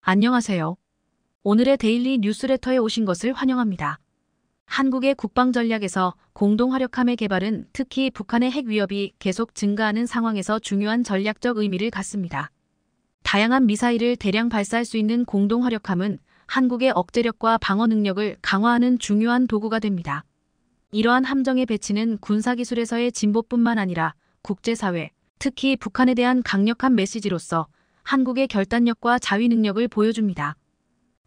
안녕하세요. 오늘의 데일리 뉴스레터에 오신 것을 환영합니다. 한국의 국방 전략에서 공동 화력함의 개발은 특히 북한의 핵 위협이 계속 증가하는 상황에서 중요한 전략적 의미를 갖습니다. 다양한 미사일을 대량 발사할 수 있는 공동 화력함은 한국의 억제력과 방어 능력을 강화하는 중요한 도구가 됩니다. 이러한 함정의 배치는 군사기술에서의 진보뿐만 아니라 국제사회, 특히 북한에 대한 강력한 메시지로서 한국의 결단력과 자위 능력을 보여줍니다.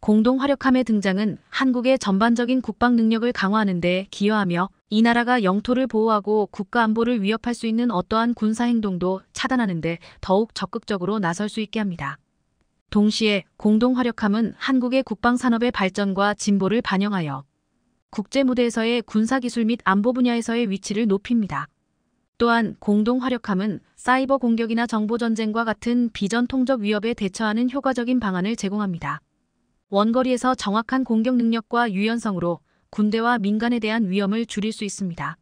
공동 화력함의 등장은 한국의 전반적인 국방 능력을 강화하는 데 기여하며 이 나라가 영토를 보호하고 국가 안보를 위협할 수 있는 어떠한 군사 행동도 차단하는 데 더욱 적극적으로 나설 수 있게 합니다. 동시에 공동 화력함은 한국의 국방 산업의 발전과 진보를 반영하여 국제 무대에서의 군사기술 및 안보 분야에서의 위치를 높입니다. 또한 공동 화력함은 사이버 공격이나 정보전쟁과 같은 비전통적 위협에 대처하는 효과적인 방안을 제공합니다. 원거리에서 정확한 공격 능력과 유연성으로 군대와 민간에 대한 위험을 줄일 수 있습니다.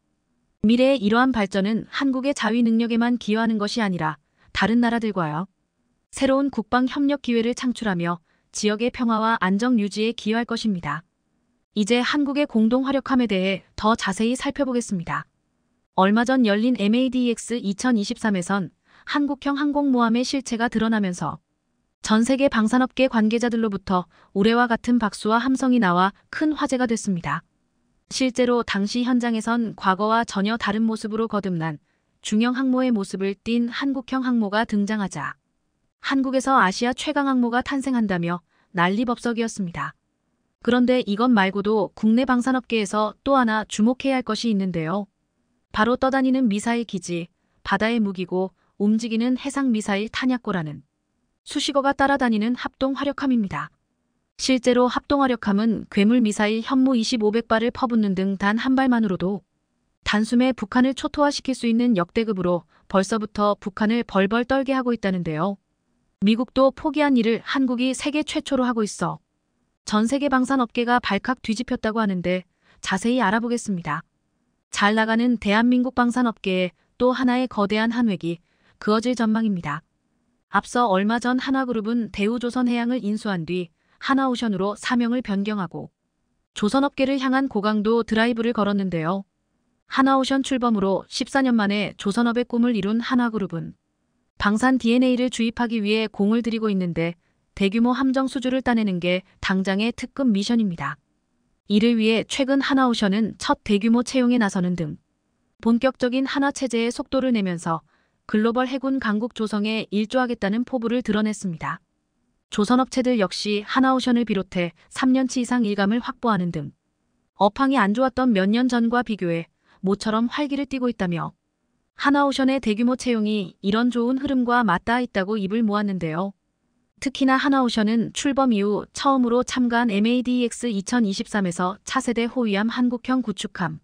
미래의 이러한 발전은 한국의 자위 능력에만 기여하는 것이 아니라 다른 나라들과요. 새로운 국방 협력 기회를 창출하며 지역의 평화와 안정 유지에 기여할 것입니다. 이제 한국의 공동 화력함에 대해 더 자세히 살펴보겠습니다. 얼마 전 열린 MADEX 2023에선 한국형 항공모함의 실체가 드러나면서 전 세계 방산업계 관계자들로부터 우레와 같은 박수와 함성이 나와 큰 화제가 됐습니다. 실제로 당시 현장에선 과거와 전혀 다른 모습으로 거듭난 중형 항모의 모습을 띤 한국형 항모가 등장하자 한국에서 아시아 최강 항모가 탄생한다며 난리법석이었습니다. 그런데 이것 말고도 국내 방산업계에서 또 하나 주목해야 할 것이 있는데요. 바로 떠다니는 미사일 기지, 바다의 무기고 움직이는 해상 미사일 탄약고라는 수식어가 따라다니는 합동 화력함입니다. 실제로 합동 화력함은 괴물 미사일 현무 2500발을 퍼붓는 등 단 한 발만으로도 단숨에 북한을 초토화시킬 수 있는 역대급으로 벌써부터 북한을 벌벌 떨게 하고 있다는데요. 미국도 포기한 일을 한국이 세계 최초로 하고 있어 전 세계 방산업계가 발칵 뒤집혔다고 하는데 자세히 알아보겠습니다. 잘 나가는 대한민국 방산업계에 또 하나의 거대한 한 획이 그어질 전망입니다. 앞서 얼마 전 한화그룹은 대우조선해양을 인수한 뒤 하나오션으로 사명을 변경하고 조선업계를 향한 고강도 드라이브를 걸었는데요. 하나오션 출범으로 14년 만에 조선업의 꿈을 이룬 한화그룹은 방산 DNA를 주입하기 위해 공을 들이고 있는데 대규모 함정 수주를 따내는 게 당장의 특급 미션입니다. 이를 위해 최근 하나오션은 첫 대규모 채용에 나서는 등 본격적인 한화체제의 속도를 내면서 글로벌 해군 강국 조성에 일조하겠다는 포부를 드러냈습니다. 조선업체들 역시 하나오션을 비롯해 3년치 이상 일감을 확보하는 등 업황이 안 좋았던 몇 년 전과 비교해 모처럼 활기를 띠고 있다며 하나오션의 대규모 채용이 이런 좋은 흐름과 맞닿아 있다고 입을 모았는데요. 특히나 하나오션은 출범 이후 처음으로 참가한 MADEX 2023에서 차세대 호위함 한국형 구축함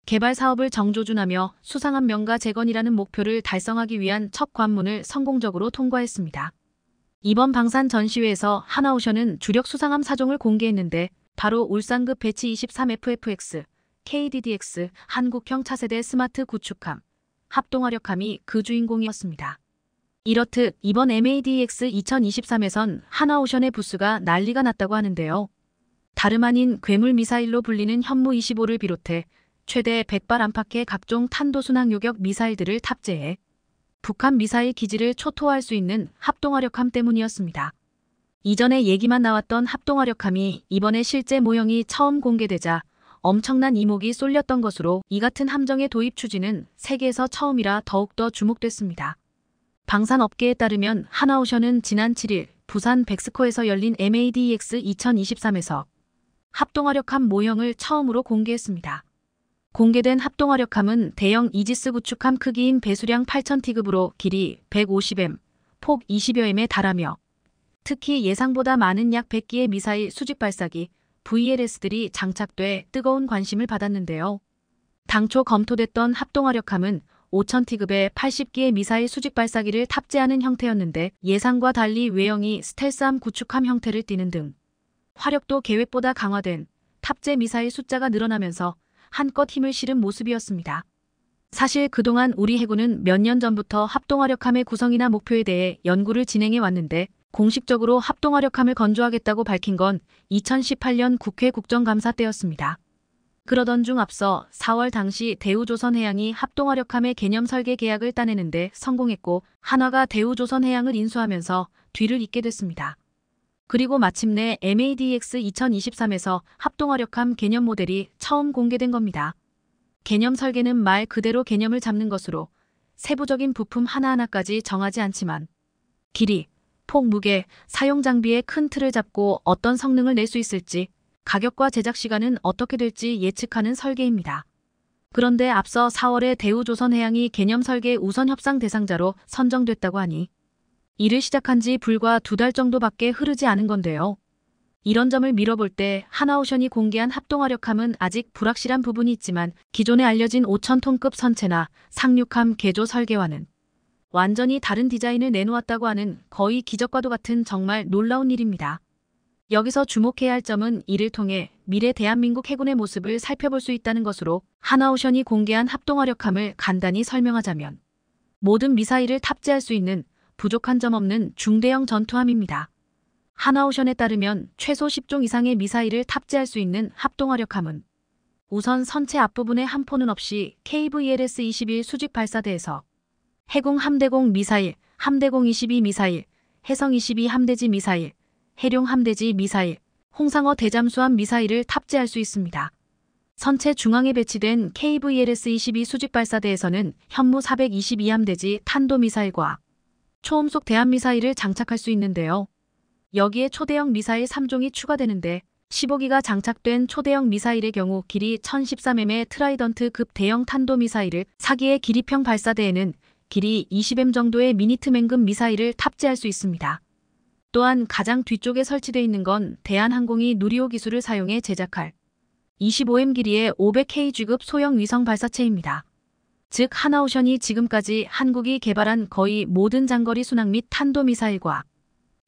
개발 사업을 정조준하며 수상한 명가 재건이라는 목표를 달성하기 위한 첫 관문을 성공적으로 통과했습니다. 이번 방산 전시회에서 하나오션은 주력 수상함 사종을 공개했는데 바로 울산급 배치 23FFX, KDDX, 한국형 차세대 스마트 구축함, 합동화력함이 그 주인공이었습니다. 이렇듯 이번 MADEX 2023에선 하나오션의 부스가 난리가 났다고 하는데요. 다름 아닌 괴물 미사일로 불리는 현무 25를 비롯해 최대 100발 안팎의 각종 탄도순항 요격 미사일들을 탑재해 북한 미사일 기지를 초토화할 수 있는 합동화력함 때문이었습니다. 이전에 얘기만 나왔던 합동화력함이 이번에 실제 모형이 처음 공개되자 엄청난 이목이 쏠렸던 것으로 이 같은 함정의 도입 추진은 세계에서 처음이라 더욱더 주목됐습니다. 방산업계에 따르면 하나오션은 지난 7일 부산 백스코에서 열린 MADEX 2023에서 합동화력함 모형을 처음으로 공개했습니다. 공개된 합동화력함은 대형 이지스 구축함 크기인 배수량 8000T급으로 길이 150m, 폭 20여m에 달하며 특히 예상보다 많은 약 100기의 미사일 수직 발사기 VLS들이 장착돼 뜨거운 관심을 받았는데요. 당초 검토됐던 합동화력함은 5000T급의 80기의 미사일 수직 발사기를 탑재하는 형태였는데 예상과 달리 외형이 스텔스함 구축함 형태를 띠는 등 화력도 계획보다 강화된 탑재 미사일 숫자가 늘어나면서 한껏 힘을 실은 모습이었습니다. 사실 그동안 우리 해군은 몇 년 전부터 합동화력함의 구성이나 목표에 대해 연구를 진행해 왔는데 공식적으로 합동화력함을 건조하겠다고 밝힌 건 2018년 국회 국정감사 때였습니다. 그러던 중 앞서 4월 당시 대우조선해양이 합동화력함의 개념 설계 계약을 따내는데 성공했고 한화가 대우조선해양을 인수하면서 뒤를 잇게 됐습니다. 그리고 마침내 MADX 2023에서 합동화력함 개념 모델이 처음 공개된 겁니다. 개념 설계는 말 그대로 개념을 잡는 것으로 세부적인 부품 하나하나까지 정하지 않지만 길이, 폭, 무게, 사용 장비의 큰 틀을 잡고 어떤 성능을 낼 수 있을지, 가격과 제작 시간은 어떻게 될지 예측하는 설계입니다. 그런데 앞서 4월에 대우조선해양이 개념 설계 우선 협상 대상자로 선정됐다고 하니 일을 시작한 지 불과 2달 정도밖에 흐르지 않은 건데요. 이런 점을 미뤄볼 때 하나오션이 공개한 합동화력함은 아직 불확실한 부분이 있지만 기존에 알려진 5,000톤급 선체나 상륙함 개조 설계와는 완전히 다른 디자인을 내놓았다고 하는 거의 기적과도 같은 정말 놀라운 일입니다. 여기서 주목해야 할 점은 이를 통해 미래 대한민국 해군의 모습을 살펴볼 수 있다는 것으로 하나오션이 공개한 합동화력함을 간단히 설명하자면 모든 미사일을 탑재할 수 있는 부족한 점 없는 중대형 전투함입니다. 하나오션에 따르면 최소 10종 이상의 미사일을 탑재할 수 있는 합동화력함은 우선 선체 앞부분에 한 포는 없이 KVLS-21 수직 발사대에서 해공 함대공 미사일, 함대공 22 미사일, 해성 22 함대지 미사일, 해룡 함대지 미사일, 홍상어 대잠수함 미사일을 탑재할 수 있습니다. 선체 중앙에 배치된 KVLS-22 수직 발사대에서는 현무 422 함대지 탄도미사일과 초음속 대함미사일을 장착할 수 있는데요. 여기에 초대형 미사일 3종이 추가되는데 15기가 장착된 초대형 미사일의 경우 길이 1013m의 트라이던트급 대형 탄도미사일을 4기의 기립형 발사대에는 길이 20m 정도의 미니트맨급 미사일을 탑재할 수 있습니다. 또한 가장 뒤쪽에 설치되어 있는 건 대한항공이 누리호 기술을 사용해 제작할 25m 길이의 500kg급 소형 위성 발사체입니다. 즉 하나오션이 지금까지 한국이 개발한 거의 모든 장거리 순항 및 탄도미사일과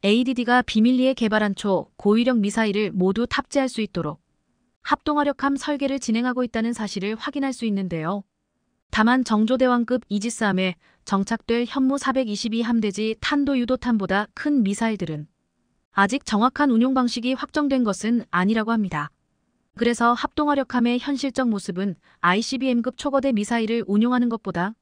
ADD가 비밀리에 개발한 초고위력 미사일을 모두 탑재할 수 있도록 합동화력함 설계를 진행하고 있다는 사실을 확인할 수 있는데요. 다만 정조대왕급 이지스함에 정착될 현무 422 함대지 탄도유도탄보다 큰 미사일들은 아직 정확한 운용 방식이 확정된 것은 아니라고 합니다. 그래서 합동화력함의 현실적 모습은 ICBM급 초거대 미사일을 운용하는 것보다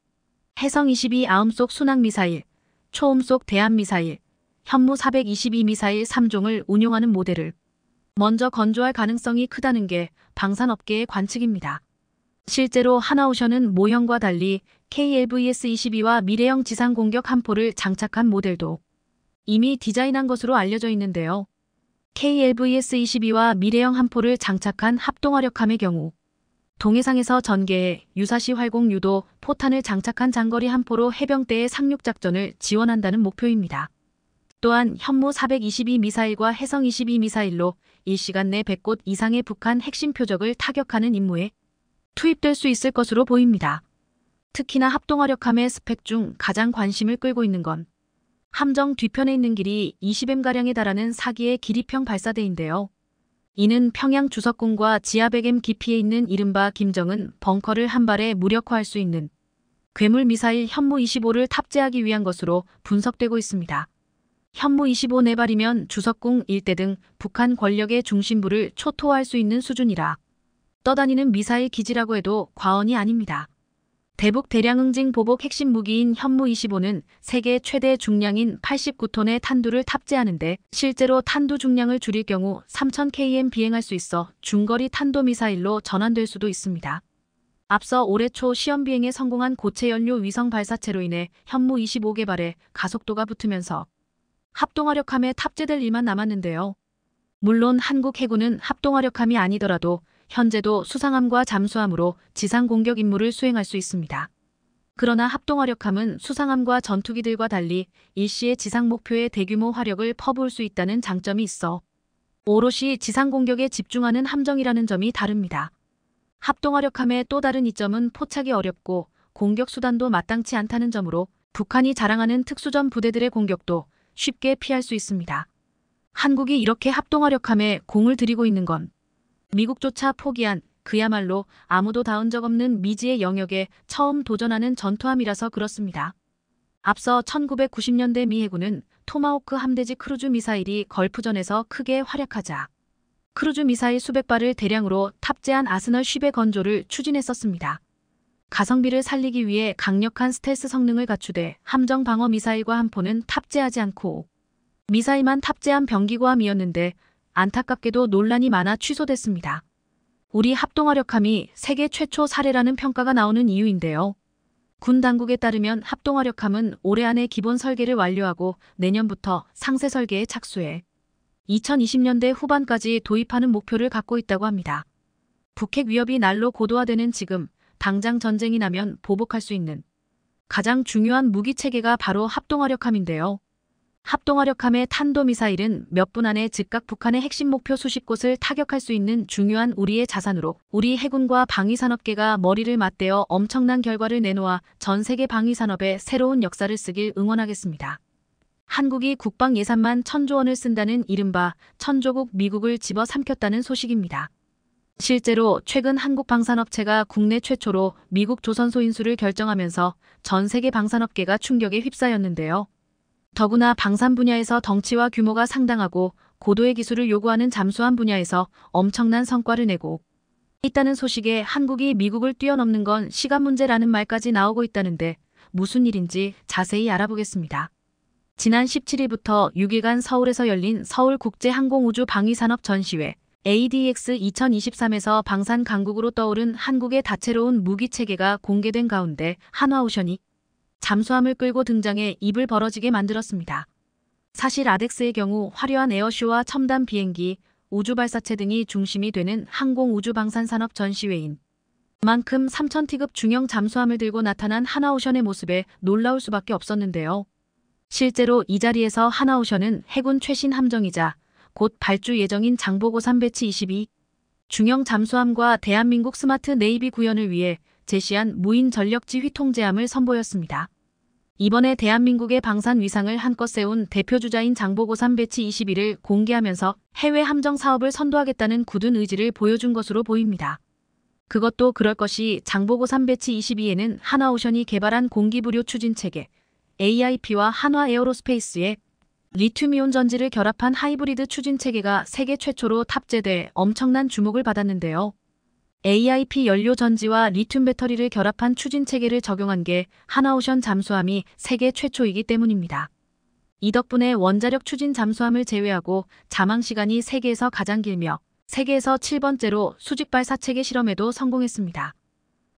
해성 22 아음속 순항 미사일, 초음속 대함 미사일, 현무 422 미사일 3종을 운용하는 모델을 먼저 건조할 가능성이 크다는 게 방산업계의 관측입니다. 실제로 하나오션은 모형과 달리 KLVS-22와 미래형 지상공격 함포를 장착한 모델도 이미 디자인한 것으로 알려져 있는데요. KLVS-22와 미래형 함포를 장착한 합동화력함의 경우 동해상에서 전개해 유사시 활공 유도 포탄을 장착한 장거리 함포로 해병대의 상륙작전을 지원한다는 목표입니다. 또한 현무 422 미사일과 해성 22 미사일로 1시간 내 100곳 이상의 북한 핵심 표적을 타격하는 임무에 투입될 수 있을 것으로 보입니다. 특히나 합동화력함의 스펙 중 가장 관심을 끌고 있는 건 함정 뒤편에 있는 길이 20m가량에 달하는 4기의 기립형 발사대인데요. 이는 평양 주석궁과 지하 100m 깊이에 있는 이른바 김정은 벙커를 한 발에 무력화할 수 있는 괴물 미사일 현무 25를 탑재하기 위한 것으로 분석되고 있습니다. 현무 25 4발이면 주석궁 일대 등 북한 권력의 중심부를 초토화할 수 있는 수준이라 떠다니는 미사일 기지라고 해도 과언이 아닙니다. 대북 대량응징 보복 핵심 무기인 현무 25는 세계 최대 중량인 89톤의 탄두를 탑재하는데 실제로 탄두 중량을 줄일 경우 3000km 비행할 수 있어 중거리 탄도미사일로 전환될 수도 있습니다. 앞서 올해 초 시험 비행에 성공한 고체 연료 위성 발사체로 인해 현무 25 개발에 가속도가 붙으면서 합동화력함에 탑재될 일만 남았는데요. 물론 한국 해군은 합동화력함이 아니더라도 현재도 수상함과 잠수함으로 지상 공격 임무를 수행할 수 있습니다. 그러나 합동화력함은 수상함과 전투기들과 달리 일시에 지상 목표에 대규모 화력을 퍼부을 수 있다는 장점이 있어 오롯이 지상 공격에 집중하는 함정이라는 점이 다릅니다. 합동화력함의 또 다른 이점은 포착이 어렵고 공격 수단도 마땅치 않다는 점으로 북한이 자랑하는 특수전 부대들의 공격도 쉽게 피할 수 있습니다. 한국이 이렇게 합동화력함에 공을 들이고 있는 건 미국조차 포기한 그야말로 아무도 닿은 적 없는 미지의 영역에 처음 도전하는 전투함이라서 그렇습니다. 앞서 1990년대 미 해군은 토마호크 함대지 크루즈 미사일이 걸프전에서 크게 활약하자 크루즈 미사일 수백 발을 대량으로 탑재한 아스널 쉽의 건조를 추진했었습니다. 가성비를 살리기 위해 강력한 스텔스 성능을 갖추되 함정 방어 미사일과 함포는 탑재하지 않고 미사일만 탑재한 병기고함이었는데 안타깝게도 논란이 많아 취소됐습니다. 우리 합동화력함이 세계 최초 사례라는 평가가 나오는 이유인데요. 군 당국에 따르면 합동화력함은 올해 안에 기본 설계를 완료하고 내년부터 상세 설계에 착수해 2020년대 후반까지 도입하는 목표를 갖고 있다고 합니다. 북핵 위협이 날로 고도화되는 지금 당장 전쟁이 나면 보복할 수 있는 가장 중요한 무기 체계가 바로 합동화력함인데요. 합동화력함의 탄도미사일은 몇 분 안에 즉각 북한의 핵심 목표 수십 곳을 타격할 수 있는 중요한 우리의 자산으로 우리 해군과 방위산업계가 머리를 맞대어 엄청난 결과를 내놓아 전 세계 방위산업에 새로운 역사를 쓰길 응원하겠습니다. 한국이 국방 예산만 1,000조 원을 쓴다는 이른바 천조국 미국을 집어삼켰다는 소식입니다. 실제로 최근 한국 방산업체가 국내 최초로 미국 조선소 인수를 결정하면서 전 세계 방산업계가 충격에 휩싸였는데요. 더구나 방산 분야에서 덩치와 규모가 상당하고 고도의 기술을 요구하는 잠수함 분야에서 엄청난 성과를 내고 있다는 소식에 한국이 미국을 뛰어넘는 건 시간 문제라는 말까지 나오고 있다는데 무슨 일인지 자세히 알아보겠습니다. 지난 17일부터 6일간 서울에서 열린 서울국제항공우주방위산업 전시회 ADX 2023에서 방산 강국으로 떠오른 한국의 다채로운 무기체계가 공개된 가운데 한화오션이 잠수함을 끌고 등장해 입을 벌어지게 만들었습니다. 사실 아덱스의 경우 화려한 에어쇼와 첨단 비행기, 우주발사체 등이 중심이 되는 항공우주방산산업 전시회인 만큼 3000T급 중형 잠수함을 들고 나타난 한화오션의 모습에 놀라울 수밖에 없었는데요. 실제로 이 자리에서 한화오션은 해군 최신 함정이자 곧 발주 예정인 장보고3 배치 22 중형 잠수함과 대한민국 스마트 네이비 구현을 위해 제시한 무인 전력지휘 통제함을 선보였습니다. 이번에 대한민국의 방산 위상을 한껏 세운 대표주자인 장보고3 배치 21을 공개하면서 해외 함정 사업을 선도하겠다는 굳은 의지를 보여준 것으로 보입니다. 그것도 그럴 것이 장보고3 배치 22에는 한화오션이 개발한 공기부료 추진체계 AIP와 한화에어로스페이스의 리튬이온 전지를 결합한 하이브리드 추진체계가 세계 최초로 탑재돼 엄청난 주목을 받았는데요. AIP 연료 전지와 리튬 배터리를 결합한 추진체계를 적용한 게 한화오션 잠수함이 세계 최초이기 때문입니다. 이 덕분에 원자력 추진 잠수함을 제외하고 잠항 시간이 세계에서 가장 길며 세계에서 7번째로 수직발 사체계 실험에도 성공했습니다.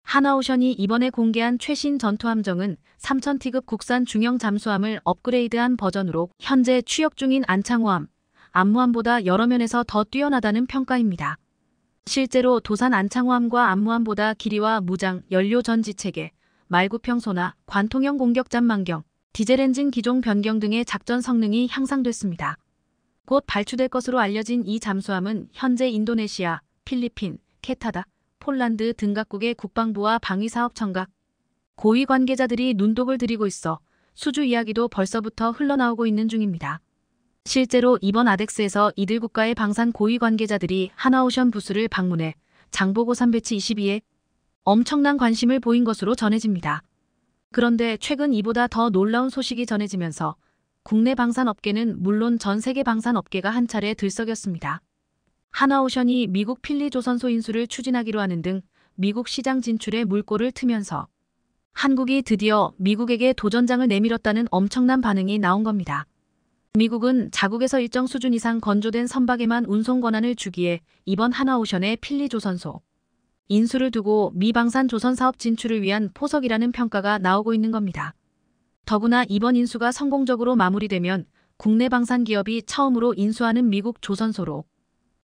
한화오션이 이번에 공개한 최신 전투함정은 3000T급 국산 중형 잠수함을 업그레이드한 버전으로 현재 취역 중인 안창호함, 안무함보다 여러 면에서 더 뛰어나다는 평가입니다. 실제로 도산 안창호함과 안무함보다 길이와 무장, 연료 전지체계, 말구평 소나 관통형 공격잠 만경, 디젤 엔진 기종 변경 등의 작전 성능이 향상됐습니다. 곧 발주될 것으로 알려진 이 잠수함은 현재 인도네시아, 필리핀, 캐나다, 폴란드 등 각국의 국방부와 방위사업 청각, 고위 관계자들이 눈독을 들이고 있어 수주 이야기도 벌써부터 흘러나오고 있는 중입니다. 실제로 이번 아덱스에서 이들 국가의 방산 고위 관계자들이 한화오션 부스를 방문해 장보고3 배치 22에 엄청난 관심을 보인 것으로 전해집니다. 그런데 최근 이보다 더 놀라운 소식이 전해지면서 국내 방산업계는 물론 전 세계 방산업계가 한 차례 들썩였습니다. 한화오션이 미국 필리 조선소 인수를 추진하기로 하는 등 미국 시장 진출에 물꼬를 트면서 한국이 드디어 미국에게 도전장을 내밀었다는 엄청난 반응이 나온 겁니다. 미국은 자국에서 일정 수준 이상 건조된 선박에만 운송 권한을 주기에 이번 한화오션의 필리 조선소 인수를 두고 미 방산 조선 사업 진출을 위한 포석이라는 평가가 나오고 있는 겁니다. 더구나 이번 인수가 성공적으로 마무리되면 국내 방산 기업이 처음으로 인수하는 미국 조선소로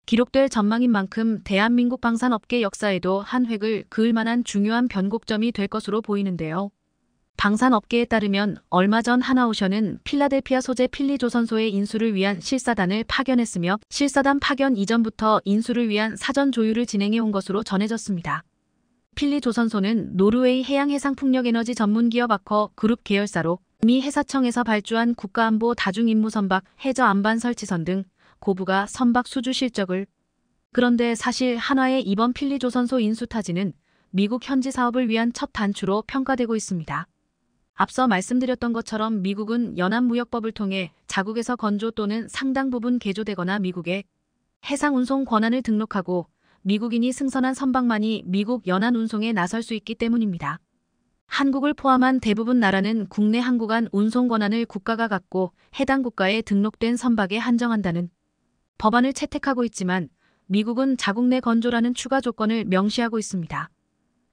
기록될 전망인 만큼 대한민국 방산업계 역사에도 한 획을 그을 만한 중요한 변곡점이 될 것으로 보이는데요. 방산업계에 따르면 얼마 전 한화오션은 필라델피아 소재 필리조선소의 인수를 위한 실사단을 파견했으며 실사단 파견 이전부터 인수를 위한 사전 조율을 진행해온 것으로 전해졌습니다. 필리조선소는 노르웨이 해양해상풍력에너지 전문기업 아커 그룹 계열사로 미 해사청에서 발주한 국가안보 다중임무 선박 해저 안반 설치선 등 고부가 선박 수주 실적을 그런데 사실 한화의 이번 필리조선소 인수 타진은 미국 현지 사업을 위한 첫 단추로 평가되고 있습니다. 앞서 말씀드렸던 것처럼 미국은 연합무역법을 통해 자국에서 건조 또는 상당 부분 개조되거나 미국의 해상운송 권한을 등록하고 미국인이 승선한 선박만이 미국 연안운송에 나설 수 있기 때문입니다. 한국을 포함한 대부분 나라는 국내 항구간 운송 권한을 국가가 갖고 해당 국가에 등록된 선박에 한정한다는 법안을 채택하고 있지만 미국은 자국 내 건조라는 추가 조건을 명시하고 있습니다.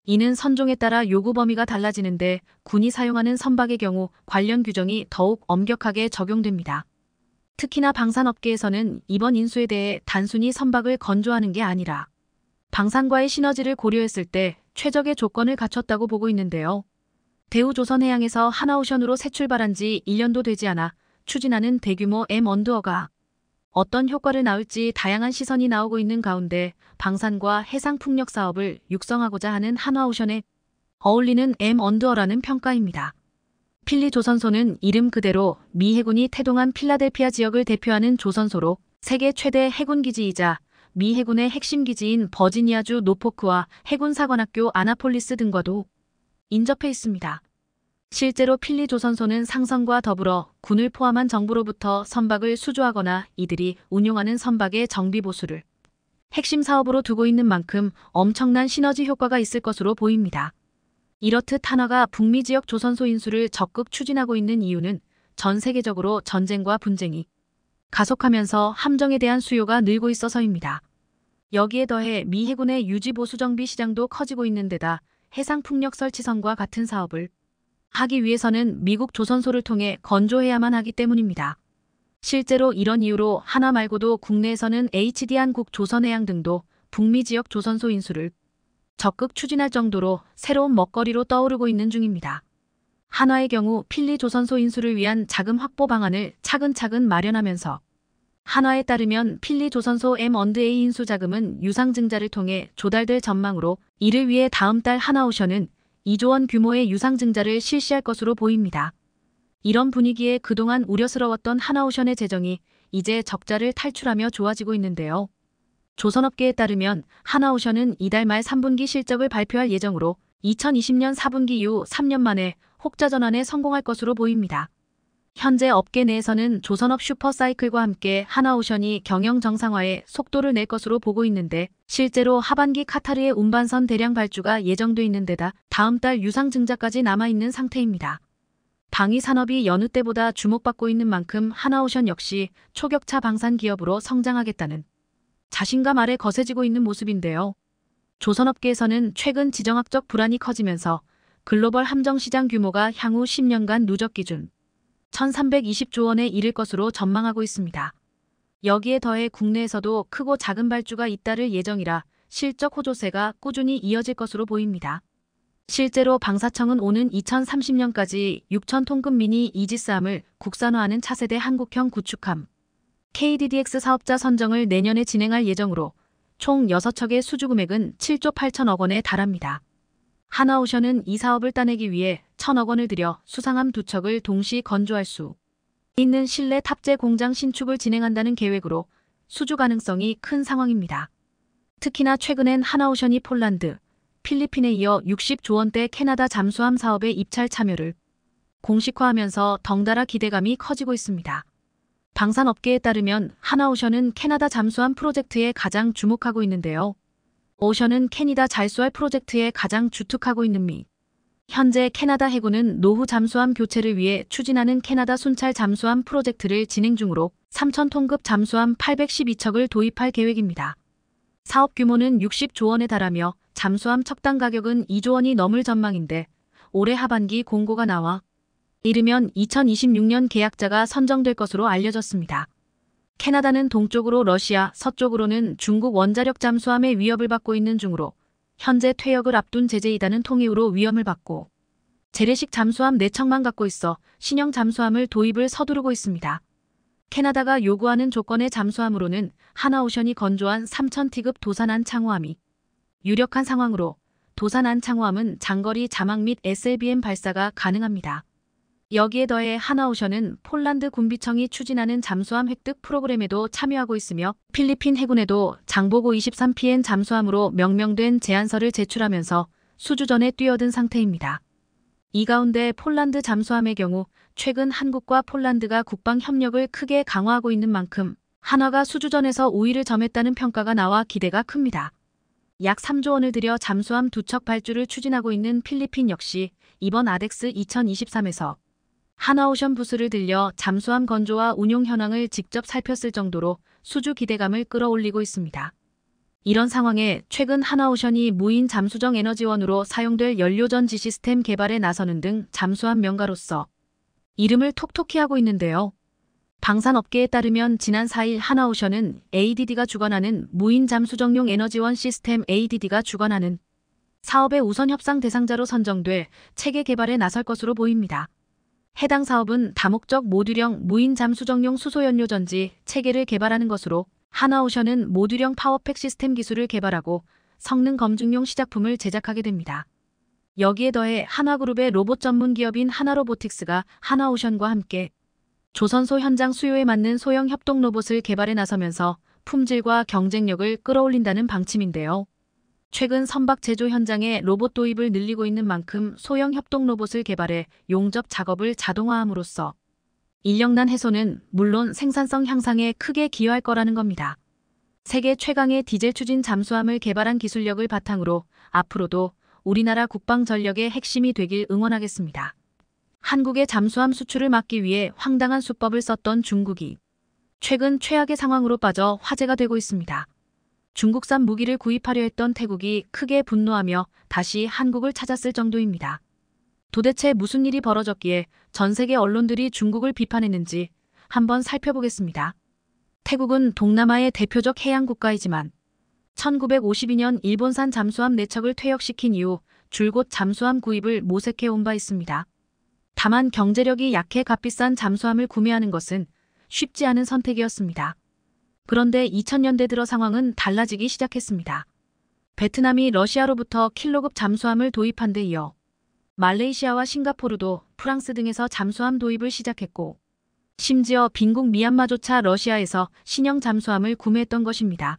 이는 선종에 따라 요구 범위가 달라지는데 군이 사용하는 선박의 경우 관련 규정이 더욱 엄격하게 적용됩니다. 특히나 방산업계에서는 이번 인수에 대해 단순히 선박을 건조하는 게 아니라 방산과의 시너지를 고려했을 때 최적의 조건을 갖췄다고 보고 있는데요. 대우조선해양에서 하나오션으로 새 출발한 지 1년도 되지 않아 추진하는 대규모 M-언더어가 어떤 효과를 낳을지 다양한 시선이 나오고 있는 가운데 방산과 해상풍력 사업을 육성하고자 하는 한화오션에 어울리는 M-언더어라는 평가입니다. 필리 조선소는 이름 그대로 미 해군이 태동한 필라델피아 지역을 대표하는 조선소로 세계 최대 해군기지이자 미 해군의 핵심 기지인 버지니아주 노포크와 해군사관학교 아나폴리스 등과도 인접해 있습니다. 실제로 필리 조선소는 상선과 더불어 군을 포함한 정부로부터 선박을 수주하거나 이들이 운용하는 선박의 정비 보수를 핵심 사업으로 두고 있는 만큼 엄청난 시너지 효과가 있을 것으로 보입니다. 이렇듯 한화가 북미 지역 조선소 인수를 적극 추진하고 있는 이유는 전 세계적으로 전쟁과 분쟁이 가속하면서 함정에 대한 수요가 늘고 있어서입니다. 여기에 더해 미 해군의 유지 보수 정비 시장도 커지고 있는 데다 해상풍력 설치선과 같은 사업을 하기 위해서는 미국 조선소를 통해 건조해야만 하기 때문입니다. 실제로 이런 이유로 한화 말고도 국내에서는 HD한국 조선해양 등도 북미 지역 조선소 인수를 적극 추진할 정도로 새로운 먹거리로 떠오르고 있는 중입니다. 한화의 경우 필리 조선소 인수를 위한 자금 확보 방안을 차근차근 마련하면서 한화에 따르면 필리 조선소 M&A 인수 자금은 유상증자를 통해 조달될 전망으로 이를 위해 다음 달 한화오션은 2조 원 규모의 유상증자를 실시할 것으로 보입니다. 이런 분위기에 그동안 우려스러웠던 한화오션의 재정이 이제 적자를 탈출하며 좋아지고 있는데요. 조선업계에 따르면 한화오션은 이달 말 3분기 실적을 발표할 예정으로 2020년 4분기 이후 3년 만에 혹자 전환에 성공할 것으로 보입니다. 현재 업계 내에서는 조선업 슈퍼사이클과 함께 한화오션이 경영 정상화에 속도를 낼 것으로 보고 있는데 실제로 하반기 카타르의 운반선 대량 발주가 예정돼 있는 데다 다음 달 유상증자까지 남아있는 상태입니다. 방위 산업이 여느 때보다 주목받고 있는 만큼 한화오션 역시 초격차 방산 기업으로 성장하겠다는 자신감 아래 거세지고 있는 모습인데요. 조선업계에서는 최근 지정학적 불안이 커지면서 글로벌 함정시장 규모가 향후 10년간 누적 기준 1,320조 원에 이를 것으로 전망하고 있습니다. 여기에 더해 국내에서도 크고 작은 발주가 잇따를 예정이라 실적 호조세가 꾸준히 이어질 것으로 보입니다. 실제로 방사청은 오는 2030년까지 6,000톤급 미니 이지스함을 국산화하는 차세대 한국형 구축함 KDDX 사업자 선정을 내년에 진행할 예정으로 총 6척의 수주 금액은 7조 8천억 원에 달합니다. 한화오션은 이 사업을 따내기 위해 1,000억 원을 들여 수상함 2척을 동시 건조할 수 있는 실내 탑재 공장 신축을 진행한다는 계획으로 수주 가능성이 큰 상황입니다. 특히나 최근엔 한화오션이 폴란드, 필리핀에 이어 60조 원대 캐나다 잠수함 사업에 입찰 참여를 공식화하면서 덩달아 기대감이 커지고 있습니다. 방산업계에 따르면 한화오션은 캐나다 잠수함 프로젝트에 가장 주목하고 있는데요. 오션은 캐나다 잘수할 프로젝트에 가장 주특하고 있는 미. 현재 캐나다 해군은 노후 잠수함 교체를 위해 추진하는 캐나다 순찰 잠수함 프로젝트를 진행 중으로 3,000톤급 잠수함 812척을 도입할 계획입니다. 사업 규모는 60조 원에 달하며 잠수함 척당 가격은 2조 원이 넘을 전망인데 올해 하반기 공고가 나와 이르면 2026년 계약자가 선정될 것으로 알려졌습니다. 캐나다는 동쪽으로 러시아, 서쪽으로는 중국 원자력 잠수함의 위협을 받고 있는 중으로 현재 퇴역을 앞둔 제재이다는 통이후로 위험을 받고 재래식 잠수함 4척만 갖고 있어 신형 잠수함을 도입을 서두르고 있습니다. 캐나다가 요구하는 조건의 잠수함으로는 한화오션이 건조한 3,000T급 도산 안창호함이 유력한 상황으로 도산 안창호함은 장거리 자막 및 SLBM 발사가 가능합니다. 여기에 더해 한화오션은 폴란드 군비청이 추진하는 잠수함 획득 프로그램에도 참여하고 있으며 필리핀 해군에도 장보고 23PN 잠수함으로 명명된 제안서를 제출하면서 수주전에 뛰어든 상태입니다. 이 가운데 폴란드 잠수함의 경우 최근 한국과 폴란드가 국방 협력을 크게 강화하고 있는 만큼 한화가 수주전에서 우위를 점했다는 평가가 나와 기대가 큽니다. 약 3조 원을 들여 잠수함 2척 발주를 추진하고 있는 필리핀 역시 이번 아덱스 2023에서 하나오션 부스를 들려 잠수함 건조와 운용 현황을 직접 살폈을 정도로 수주 기대감을 끌어올리고 있습니다. 이런 상황에 최근 하나오션이 무인 잠수정 에너지원으로 사용될 연료전지 시스템 개발에 나서는 등 잠수함 명가로서 이름을 톡톡히 하고 있는데요. 방산업계에 따르면 지난 4일 하나오션은 ADD가 주관하는 무인 잠수정용 에너지원 시스템 ADD가 주관하는 사업의 우선 협상 대상자로 선정돼 체계 개발에 나설 것으로 보입니다. 해당 사업은 다목적 모듈형 무인 잠수정용 수소연료전지 체계를 개발하는 것으로 하나오션은 모듈형 파워팩 시스템 기술을 개발하고 성능 검증용 시작품을 제작하게 됩니다. 여기에 더해 하나그룹의 로봇 전문 기업인 하나로보틱스가 하나오션과 함께 조선소 현장 수요에 맞는 소형 협동 로봇을 개발해 나서면서 품질과 경쟁력을 끌어올린다는 방침인데요. 최근 선박 제조 현장에 로봇 도입을 늘리고 있는 만큼 소형 협동 로봇을 개발해 용접 작업을 자동화함으로써 인력난 해소는 물론 생산성 향상에 크게 기여할 거라는 겁니다. 세계 최강의 디젤 추진 잠수함을 개발한 기술력을 바탕으로 앞으로도 우리나라 국방 전력의 핵심이 되길 응원하겠습니다. 한국의 잠수함 수출을 막기 위해 황당한 수법을 썼던 중국이 최근 최악의 상황으로 빠져 화제가 되고 있습니다. 중국산 무기를 구입하려 했던 태국이 크게 분노하며 다시 한국을 찾았을 정도입니다. 도대체 무슨 일이 벌어졌기에 전 세계 언론들이 중국을 비판했는지 한번 살펴보겠습니다. 태국은 동남아의 대표적 해양 국가이지만 1952년 일본산 잠수함 4척을 퇴역시킨 이후 줄곧 잠수함 구입을 모색해 온 바 있습니다. 다만 경제력이 약해 값비싼 잠수함을 구매하는 것은 쉽지 않은 선택이었습니다. 그런데 2000년대 들어 상황은 달라지기 시작했습니다. 베트남이 러시아로부터 킬로급 잠수함을 도입한 데 이어 말레이시아와 싱가포르도 프랑스 등에서 잠수함 도입을 시작했고 심지어 빈국 미얀마조차 러시아에서 신형 잠수함을 구매했던 것입니다.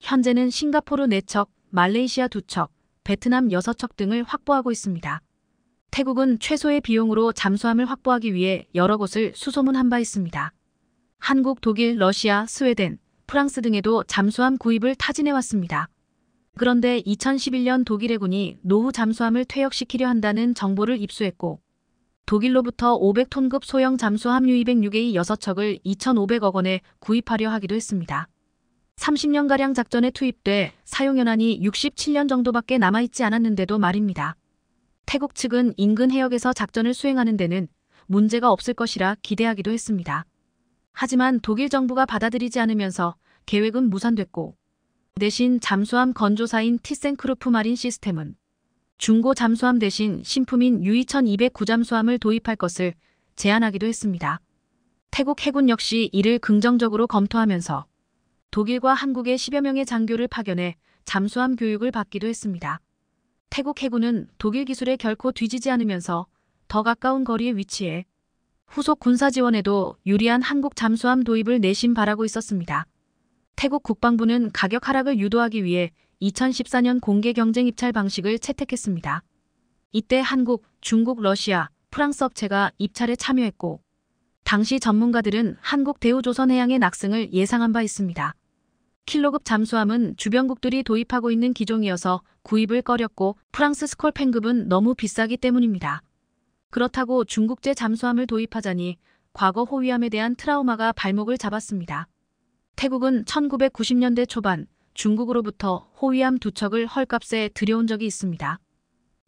현재는 싱가포르 4척, 말레이시아 2척, 베트남 6척 등을 확보하고 있습니다. 태국은 최소의 비용으로 잠수함을 확보하기 위해 여러 곳을 수소문한 바 있습니다. 한국, 독일, 러시아, 스웨덴, 프랑스 등에도 잠수함 구입을 타진해왔습니다. 그런데 2011년 독일 해군이 노후 잠수함을 퇴역시키려 한다는 정보를 입수했고 독일로부터 500톤급 소형 잠수함 U206A 6척을 2,500억 원에 구입하려 하기도 했습니다. 30년가량 작전에 투입돼 사용연한이 67년 정도밖에 남아있지 않았는데도 말입니다. 태국 측은 인근 해역에서 작전을 수행하는 데는 문제가 없을 것이라 기대하기도 했습니다. 하지만 독일 정부가 받아들이지 않으면서 계획은 무산됐고 대신 잠수함 건조사인 티센크루프 마린 시스템은 중고 잠수함 대신 신품인 U2209 잠수함을 도입할 것을 제안하기도 했습니다. 태국 해군 역시 이를 긍정적으로 검토하면서 독일과 한국의 10여 명의 장교를 파견해 잠수함 교육을 받기도 했습니다. 태국 해군은 독일 기술에 결코 뒤지지 않으면서 더 가까운 거리에 위치해 후속 군사 지원에도 유리한 한국 잠수함 도입을 내심 바라고 있었습니다. 태국 국방부는 가격 하락을 유도하기 위해 2014년 공개 경쟁 입찰 방식을 채택했습니다. 이때 한국, 중국, 러시아, 프랑스 업체가 입찰에 참여했고 당시 전문가들은 한국 대우조선해양의 낙승을 예상한 바 있습니다. 킬로급 잠수함은 주변국들이 도입하고 있는 기종이어서 구입을 꺼렸고 프랑스 스콜펜급은 너무 비싸기 때문입니다. 그렇다고 중국제 잠수함을 도입하자니 과거 호위함에 대한 트라우마가 발목을 잡았습니다. 태국은 1990년대 초반 중국으로부터 호위함 2척을 헐값에 들여온 적이 있습니다.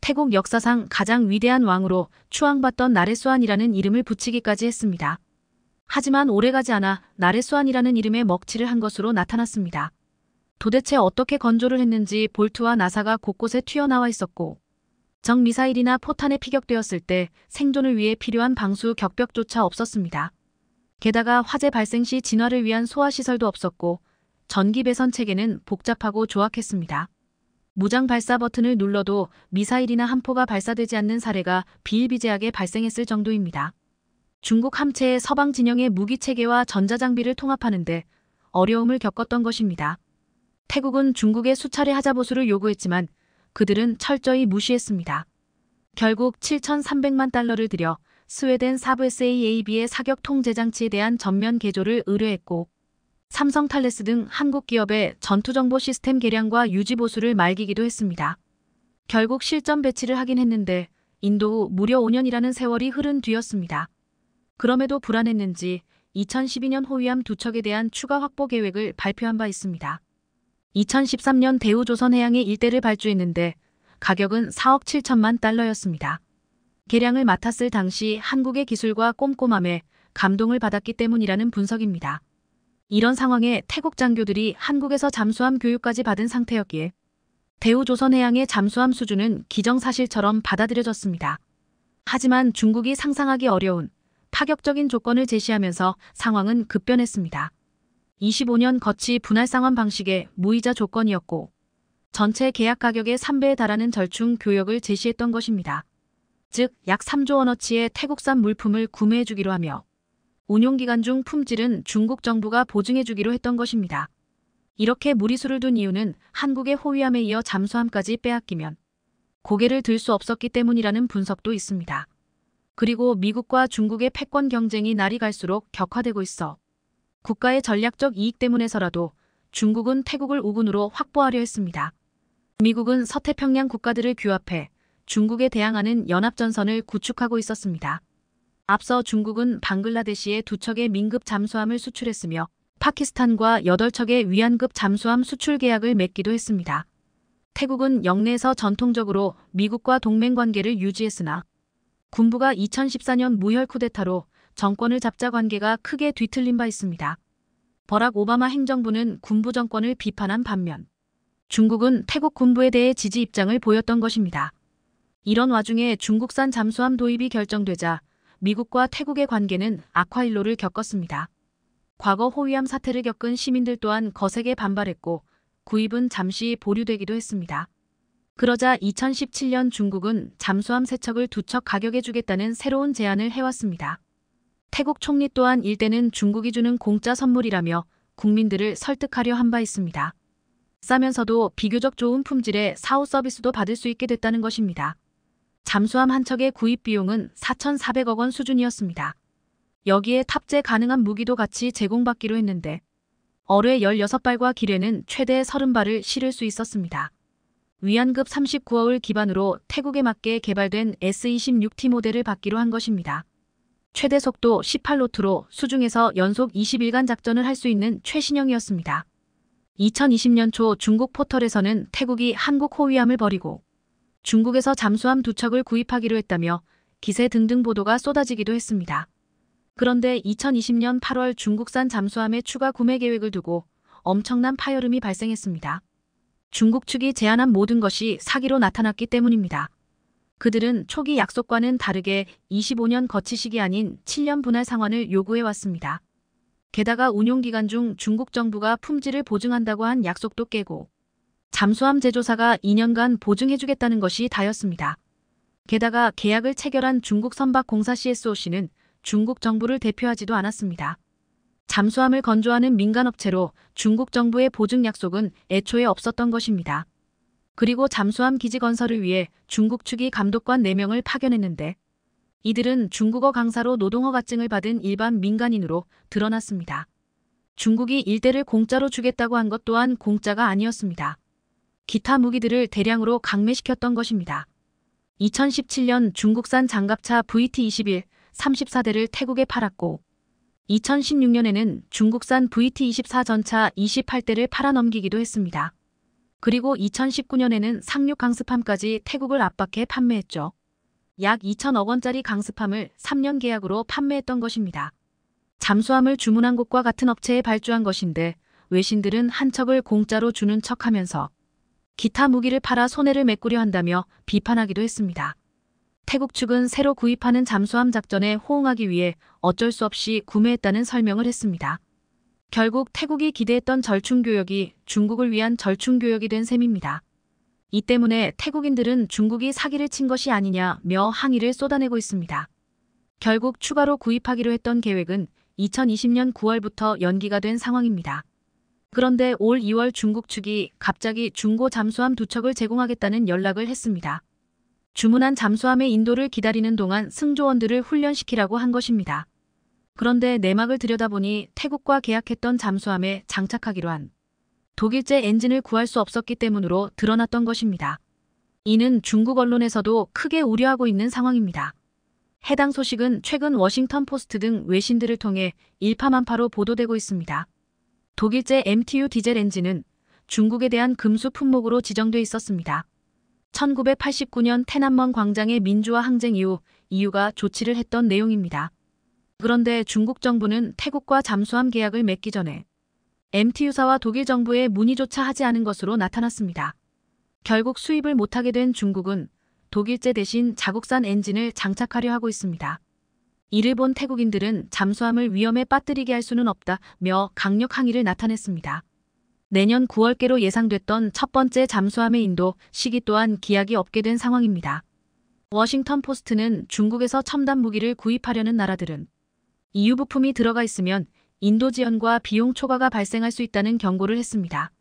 태국 역사상 가장 위대한 왕으로 추앙받던 나레수안이라는 이름을 붙이기까지 했습니다. 하지만 오래가지 않아 나레수안이라는 이름에 먹칠을 한 것으로 나타났습니다. 도대체 어떻게 건조를 했는지 볼트와 나사가 곳곳에 튀어나와 있었고 적 미사일이나 포탄에 피격되었을 때 생존을 위해 필요한 방수 격벽조차 없었습니다. 게다가 화재 발생 시 진화를 위한 소화시설도 없었고 전기 배선 체계는 복잡하고 조악했습니다. 무장 발사 버튼을 눌러도 미사일이나 함포가 발사되지 않는 사례가 비일비재하게 발생했을 정도입니다. 중국 함체의 서방 진영의 무기 체계와 전자장비를 통합하는데 어려움을 겪었던 것입니다. 태국은 중국에 수차례 하자보수를 요구했지만 그들은 철저히 무시했습니다. 결국 7,300만 달러를 들여 스웨덴 사브 SAAB의 사격 통제 장치에 대한 전면 개조를 의뢰했고 삼성 탈레스 등 한국 기업의 전투정보 시스템 개량과 유지 보수를 말기기도 했습니다. 결국 실전 배치를 하긴 했는데 인도 후 무려 5년이라는 세월이 흐른 뒤였습니다. 그럼에도 불안했는지 2012년 호위함 2척에 대한 추가 확보 계획을 발표한 바 있습니다. 2013년 대우조선해양에 일대를 발주했는데 가격은 4억 7천만 달러였습니다. 개량을 맡았을 당시 한국의 기술과 꼼꼼함에 감동을 받았기 때문이라는 분석입니다. 이런 상황에 태국 장교들이 한국에서 잠수함 교육까지 받은 상태였기에 대우조선해양의 잠수함 수준은 기정사실처럼 받아들여졌습니다. 하지만 중국이 상상하기 어려운 파격적인 조건을 제시하면서 상황은 급변했습니다. 25년 거치 분할 상환 방식의 무이자 조건이었고 전체 계약 가격의 3배에 달하는 절충 교역을 제시했던 것입니다. 즉 약 3조 원어치의 태국산 물품을 구매해주기로 하며 운용기간 중 품질은 중국 정부가 보증해주기로 했던 것입니다. 이렇게 무리수를 둔 이유는 한국의 호위함에 이어 잠수함까지 빼앗기면 고개를 들 수 없었기 때문이라는 분석도 있습니다. 그리고 미국과 중국의 패권 경쟁이 날이 갈수록 격화되고 있어 국가의 전략적 이익 때문에서라도 중국은 태국을 우군으로 확보하려 했습니다. 미국은 서태평양 국가들을 규합해 중국에 대항하는 연합전선을 구축하고 있었습니다. 앞서 중국은 방글라데시에 2척의 민급 잠수함을 수출했으며 파키스탄과 8척의 위안급 잠수함 수출 계약을 맺기도 했습니다. 태국은 영내에서 전통적으로 미국과 동맹 관계를 유지했으나 군부가 2014년 무혈 쿠데타로 정권을 잡자 관계가 크게 뒤틀린 바 있습니다. 버락 오바마 행정부는 군부 정권을 비판한 반면 중국은 태국 군부에 대해 지지 입장을 보였던 것입니다. 이런 와중에 중국산 잠수함 도입이 결정되자 미국과 태국의 관계는 악화일로를 겪었습니다. 과거 호위함 사태를 겪은 시민들 또한 거세게 반발했고 구입은 잠시 보류되기도 했습니다. 그러자 2017년 중국은 잠수함 3척을 2척 가격에 주겠다는 새로운 제안을 해왔습니다. 태국 총리 또한 일대는 중국이 주는 공짜 선물이라며 국민들을 설득하려 한 바 있습니다. 싸면서도 비교적 좋은 품질의 사후 서비스도 받을 수 있게 됐다는 것입니다. 잠수함 한 척의 구입 비용은 4,400억 원 수준이었습니다. 여기에 탑재 가능한 무기도 같이 제공받기로 했는데 어뢰 16발과 기뢰는 최대 30발을 실을 수 있었습니다. 위안급 39호를 기반으로 태국에 맞게 개발된 S-26T 모델을 받기로 한 것입니다. 최대 속도 18노트로 수중에서 연속 20일간 작전을 할 수 있는 최신형이었습니다. 2020년 초 중국 포털에서는 태국이 한국 호위함을 버리고 중국에서 잠수함 2척을 구입하기로 했다며 기세 등등 보도가 쏟아지기도 했습니다. 그런데 2020년 8월 중국산 잠수함의 추가 구매 계획을 두고 엄청난 파열음이 발생했습니다. 중국 측이 제안한 모든 것이 사기로 나타났기 때문입니다. 그들은 초기 약속과는 다르게 25년 거치식이 아닌 7년 분할 상환을 요구해왔습니다. 게다가 운용기간 중 중국 정부가 품질을 보증한다고 한 약속도 깨고 잠수함 제조사가 2년간 보증해주겠다는 것이 다였습니다. 게다가 계약을 체결한 중국 선박공사 CSOC는 중국 정부를 대표하지도 않았습니다. 잠수함을 건조하는 민간업체로 중국 정부의 보증 약속은 애초에 없었던 것입니다. 그리고 잠수함 기지 건설을 위해 중국 측이 감독관 4명을 파견했는데 이들은 중국어 강사로 노동허가증을 받은 일반 민간인으로 드러났습니다. 중국이 일대를 공짜로 주겠다고 한 것 또한 공짜가 아니었습니다. 기타 무기들을 대량으로 강매시켰던 것입니다. 2017년 중국산 장갑차 VT-21 34대를 태국에 팔았고 2016년에는 중국산 VT-24 전차 28대를 팔아넘기기도 했습니다. 그리고 2019년에는 상륙 강습함까지 태국을 압박해 판매했죠. 약 2천억 원짜리 강습함을 3년 계약으로 판매했던 것입니다. 잠수함을 주문한 곳과 같은 업체에 발주한 것인데 외신들은 한 척을 공짜로 주는 척하면서 기타 무기를 팔아 손해를 메꾸려 한다며 비판하기도 했습니다. 태국 측은 새로 구입하는 잠수함 작전에 호응하기 위해 어쩔 수 없이 구매했다는 설명을 했습니다. 결국 태국이 기대했던 절충교역이 중국을 위한 절충교역이 된 셈입니다. 이 때문에 태국인들은 중국이 사기를 친 것이 아니냐며 항의를 쏟아내고 있습니다. 결국 추가로 구입하기로 했던 계획은 2020년 9월부터 연기가 된 상황입니다. 그런데 올 2월 중국 측이 갑자기 중고 잠수함 2척을 제공하겠다는 연락을 했습니다. 주문한 잠수함의 인도를 기다리는 동안 승조원들을 훈련시키라고 한 것입니다. 그런데 내막을 들여다보니 태국과 계약했던 잠수함에 장착하기로 한 독일제 엔진을 구할 수 없었기 때문으로 드러났던 것입니다. 이는 중국 언론에서도 크게 우려하고 있는 상황입니다. 해당 소식은 최근 워싱턴 포스트 등 외신들을 통해 일파만파로 보도되고 있습니다. 독일제 MTU 디젤 엔진은 중국에 대한 금수 품목으로 지정돼 있었습니다. 1989년 테난먼 광장의 민주화 항쟁 이후 EU가 조치를 했던 내용입니다. 그런데 중국 정부는 태국과 잠수함 계약을 맺기 전에 MTU사와 독일 정부에 문의조차 하지 않은 것으로 나타났습니다. 결국 수입을 못하게 된 중국은 독일제 대신 자국산 엔진을 장착하려 하고 있습니다. 이를 본 태국인들은 잠수함을 위험에 빠뜨리게 할 수는 없다며 강력 항의를 나타냈습니다. 내년 9월께로 예상됐던 첫 번째 잠수함의 인도 시기 또한 기약이 없게 된 상황입니다. 워싱턴 포스트는 중국에서 첨단 무기를 구입하려는 나라들은 EU 부품이 들어가 있으면 인도 지연과 비용 초과가 발생할 수 있다는 경고를 했습니다.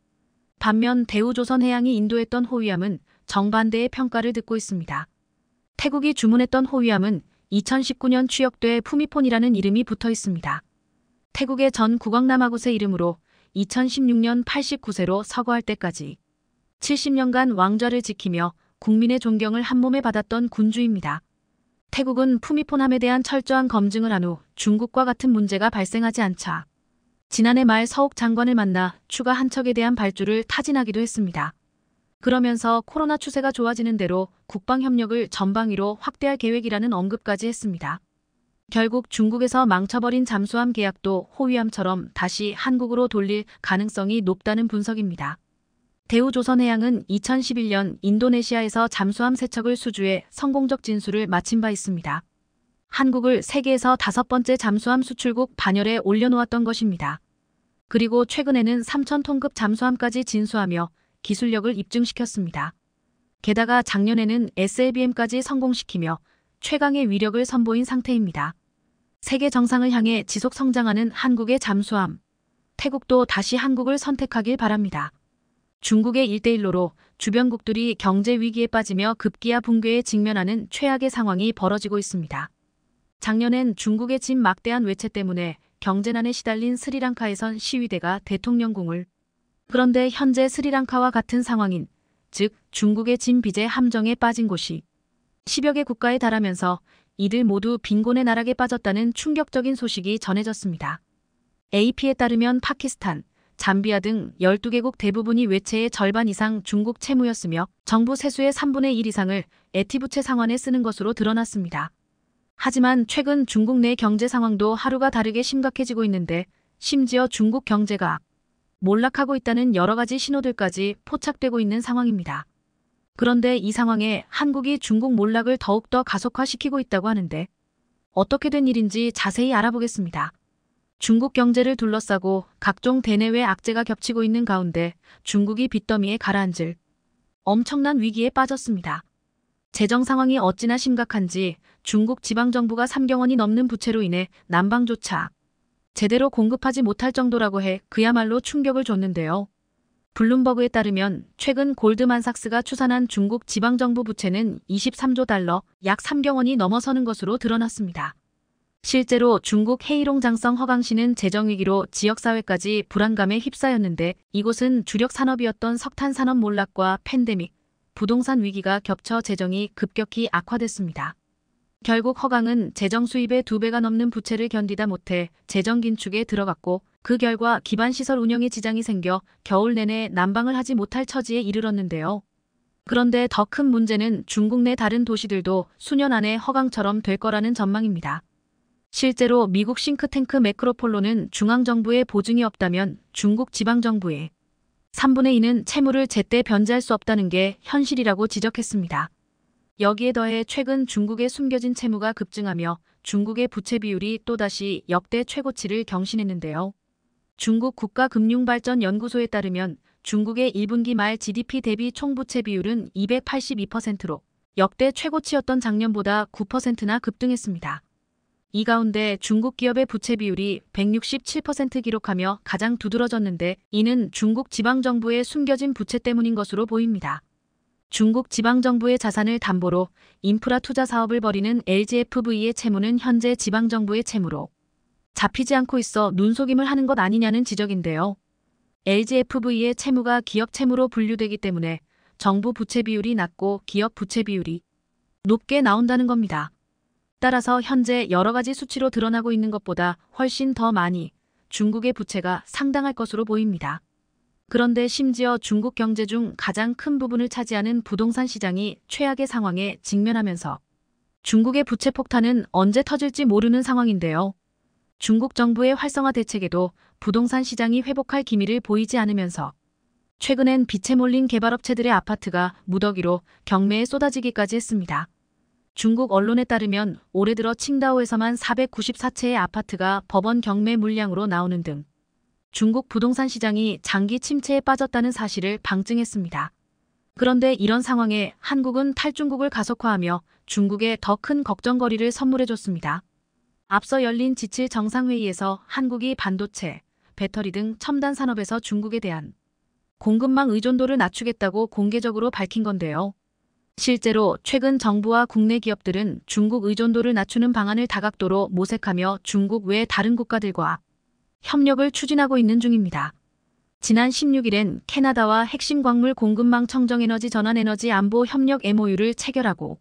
반면 대우조선해양이 인도했던 호위함은 정반대의 평가를 듣고 있습니다. 태국이 주문했던 호위함은 2019년 취역돼 푸미폰이라는 이름이 붙어 있습니다. 태국의 전 국왕남아굿의 이름으로 2016년 89세로 서거할 때까지 70년간 왕좌를 지키며 국민의 존경을 한몸에 받았던 군주입니다. 태국은 푸미폰함에 대한 철저한 검증을 한 후 중국과 같은 문제가 발생하지 않자 지난해 말 서욱 장관을 만나 추가 한 척에 대한 발주를 타진하기도 했습니다. 그러면서 코로나 추세가 좋아지는 대로 국방협력을 전방위로 확대할 계획이라는 언급까지 했습니다. 결국 중국에서 망쳐버린 잠수함 계약도 호위함처럼 다시 한국으로 돌릴 가능성이 높다는 분석입니다. 대우조선해양은 2011년 인도네시아에서 잠수함 3척을 수주해 성공적 진수를 마친 바 있습니다. 한국을 세계에서 5번째 잠수함 수출국 반열에 올려놓았던 것입니다. 그리고 최근에는 3,000톤급 잠수함까지 진수하며 기술력을 입증시켰습니다. 게다가 작년에는 SLBM까지 성공시키며 최강의 위력을 선보인 상태입니다. 세계 정상을 향해 지속 성장하는 한국의 잠수함. 태국도 다시 한국을 선택하길 바랍니다. 중국의 1대1로로 주변국들이 경제 위기에 빠지며 급기야 붕괴에 직면하는 최악의 상황이 벌어지고 있습니다. 작년엔 중국의 진 막대한 외채 때문에 경제난에 시달린 스리랑카에선 시위대가 대통령궁을, 그런데 현재 스리랑카와 같은 상황인, 즉 중국의 진 빚의 함정에 빠진 곳이 10여 개 국가에 달하면서 이들 모두 빈곤의 나락에 빠졌다는 충격적인 소식이 전해졌습니다. AP에 따르면 파키스탄, 잠비아 등 12개국 대부분이 외채의 절반 이상 중국 채무였으며 정부 세수의 3분의 1 이상을 애티부채 상환에 쓰는 것으로 드러났습니다. 하지만 최근 중국 내 경제 상황도 하루가 다르게 심각해지고 있는데 심지어 중국 경제가 몰락하고 있다는 여러 가지 신호들까지 포착되고 있는 상황입니다. 그런데 이 상황에 한국이 중국 몰락을 더욱더 가속화시키고 있다고 하는데 어떻게 된 일인지 자세히 알아보겠습니다. 중국 경제를 둘러싸고 각종 대내외 악재가 겹치고 있는 가운데 중국이 빚더미에 가라앉을 엄청난 위기에 빠졌습니다. 재정 상황이 어찌나 심각한지 중국 지방정부가 3경 원이 넘는 부채로 인해 난방조차 제대로 공급하지 못할 정도라고 해 그야말로 충격을 줬는데요. 블룸버그에 따르면 최근 골드만삭스가 추산한 중국 지방정부 부채는 23조 달러, 약 3경 원이 넘어서는 것으로 드러났습니다. 실제로 중국 헤이롱장성 허강시는 재정위기로 지역사회까지 불안감에 휩싸였는데 이곳은 주력 산업이었던 석탄 산업 몰락과 팬데믹, 부동산 위기가 겹쳐 재정이 급격히 악화됐습니다. 결국 허강은 재정 수입의 2배가 넘는 부채를 견디다 못해 재정 긴축에 들어갔고 그 결과 기반시설 운영에 지장이 생겨 겨울 내내 난방을 하지 못할 처지에 이르렀는데요. 그런데 더 큰 문제는 중국 내 다른 도시들도 수년 안에 허강처럼 될 거라는 전망입니다. 실제로 미국 싱크탱크 매크로폴로는 중앙정부의 보증이 없다면 중국 지방정부의 3분의 2는 채무를 제때 변제할 수 없다는 게 현실이라고 지적했습니다. 여기에 더해 최근 중국의 숨겨진 채무가 급증하며 중국의 부채 비율이 또다시 역대 최고치를 경신했는데요. 중국 국가금융발전연구소에 따르면 중국의 1분기 말 GDP 대비 총부채 비율은 282%로 역대 최고치였던 작년보다 9%나 급등했습니다. 이 가운데 중국 기업의 부채 비율이 167% 기록하며 가장 두드러졌는데 이는 중국 지방정부의 숨겨진 부채 때문인 것으로 보입니다. 중국 지방정부의 자산을 담보로 인프라 투자 사업을 벌이는 LGFV의 채무는 현재 지방정부의 채무로 잡히지 않고 있어 눈속임을 하는 것 아니냐는 지적인데요. LGFV의 채무가 기업 채무로 분류되기 때문에 정부 부채 비율이 낮고 기업 부채 비율이 높게 나온다는 겁니다. 따라서 현재 여러 가지 수치로 드러나고 있는 것보다 훨씬 더 많이 중국의 부채가 상당할 것으로 보입니다. 그런데 심지어 중국 경제 중 가장 큰 부분을 차지하는 부동산 시장이 최악의 상황에 직면하면서 중국의 부채 폭탄은 언제 터질지 모르는 상황인데요. 중국 정부의 활성화 대책에도 부동산 시장이 회복할 기미를 보이지 않으면서 최근엔 빛에 몰린 개발업체들의 아파트가 무더기로 경매에 쏟아지기까지 했습니다. 중국 언론에 따르면 올해 들어 칭다오에서만 494채의 아파트가 법원 경매 물량으로 나오는 등 중국 부동산 시장이 장기 침체에 빠졌다는 사실을 방증했습니다. 그런데 이런 상황에 한국은 탈중국을 가속화하며 중국에 더 큰 걱정거리를 선물해줬습니다. 앞서 열린 G7 정상회의에서 한국이 반도체, 배터리 등 첨단 산업에서 중국에 대한 공급망 의존도를 낮추겠다고 공개적으로 밝힌 건데요. 실제로 최근 정부와 국내 기업들은 중국 의존도를 낮추는 방안을 다각도로 모색하며 중국 외 다른 국가들과 협력을 추진하고 있는 중입니다. 지난 16일엔 캐나다와 핵심 광물 공급망 청정에너지 전환에너지 안보 협력 MOU를 체결하고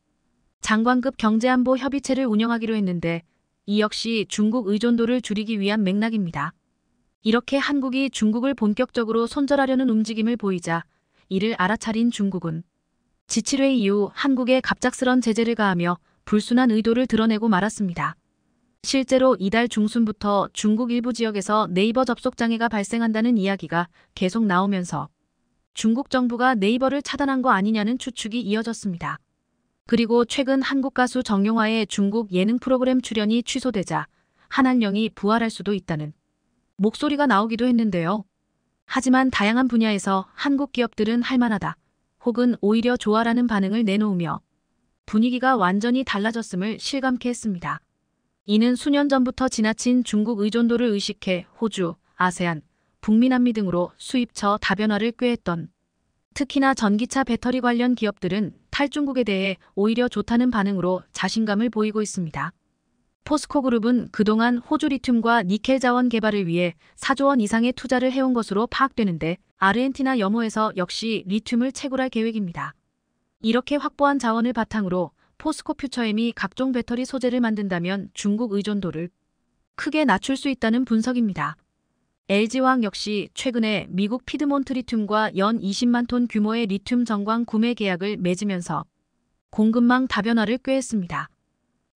장관급 경제안보 협의체를 운영하기로 했는데 이 역시 중국 의존도를 줄이기 위한 맥락입니다. 이렇게 한국이 중국을 본격적으로 손절하려는 움직임을 보이자 이를 알아차린 중국은 G7회의 이후 한국에 갑작스런 제재를 가하며 불순한 의도를 드러내고 말았습니다. 실제로 이달 중순부터 중국 일부 지역에서 네이버 접속 장애가 발생한다는 이야기가 계속 나오면서 중국 정부가 네이버를 차단한 거 아니냐는 추측이 이어졌습니다. 그리고 최근 한국 가수 정용화의 중국 예능 프로그램 출연이 취소되자 한한령이 부활할 수도 있다는 목소리가 나오기도 했는데요. 하지만 다양한 분야에서 한국 기업들은 할만하다 혹은 오히려 좋아라는 반응을 내놓으며 분위기가 완전히 달라졌음을 실감케 했습니다. 이는 수년 전부터 지나친 중국 의존도를 의식해 호주, 아세안, 북미 남미 등으로 수입처 다변화를 꾀했던 특히나 전기차 배터리 관련 기업들은 탈중국에 대해 오히려 좋다는 반응으로 자신감을 보이고 있습니다. 포스코그룹은 그동안 호주 리튬과 니켈 자원 개발을 위해 4조 원 이상의 투자를 해온 것으로 파악되는데 아르헨티나 염호에서 역시 리튬을 채굴할 계획입니다. 이렇게 확보한 자원을 바탕으로 포스코퓨처엠이 각종 배터리 소재를 만든다면 중국 의존도를 크게 낮출 수 있다는 분석입니다. LG화학 역시 최근에 미국 피드몬트 리튬과 연 20만 톤 규모의 리튬 정광 구매 계약을 맺으면서 공급망 다변화를 꾀했습니다.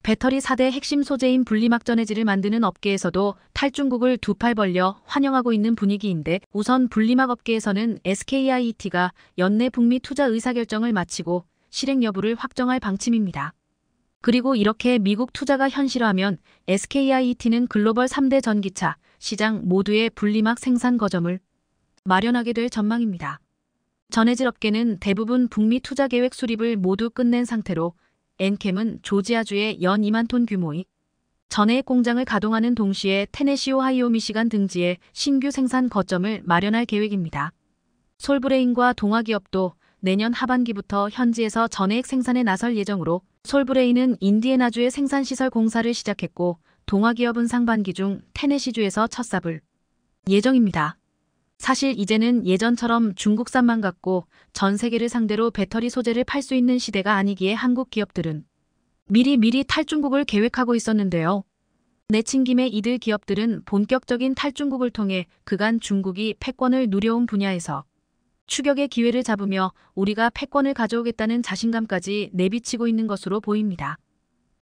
배터리 4대 핵심 소재인 분리막 전해질을 만드는 업계에서도 탈중국을 두 팔 벌려 환영하고 있는 분위기인데 우선 분리막 업계에서는 SKIET가 연내 북미 투자 의사결정을 마치고 실행 여부를 확정할 방침입니다. 그리고 이렇게 미국 투자가 현실화하면 SKIET는 글로벌 3대 전기차 시장 모두의 분리막 생산 거점을 마련하게 될 전망입니다. 전해질 업계는 대부분 북미 투자 계획 수립을 모두 끝낸 상태로 엔캠은 조지아주의 연 2만 톤 규모의 전해액 공장을 가동하는 동시에 테네시 오하이오 미시간 등지에 신규 생산 거점을 마련할 계획입니다. 솔브레인과 동아기업도 내년 하반기부터 현지에서 전해액 생산에 나설 예정으로 솔브레인은 인디애나주의 생산시설 공사를 시작했고 동아기업은 상반기 중 테네시주에서 첫 삽을 예정입니다. 사실 이제는 예전처럼 중국산만 갖고 전 세계를 상대로 배터리 소재를 팔 수 있는 시대가 아니기에 한국 기업들은 미리 탈중국을 계획하고 있었는데요. 내친 김에 이들 기업들은 본격적인 탈중국을 통해 그간 중국이 패권을 누려온 분야에서 추격의 기회를 잡으며 우리가 패권을 가져오겠다는 자신감까지 내비치고 있는 것으로 보입니다.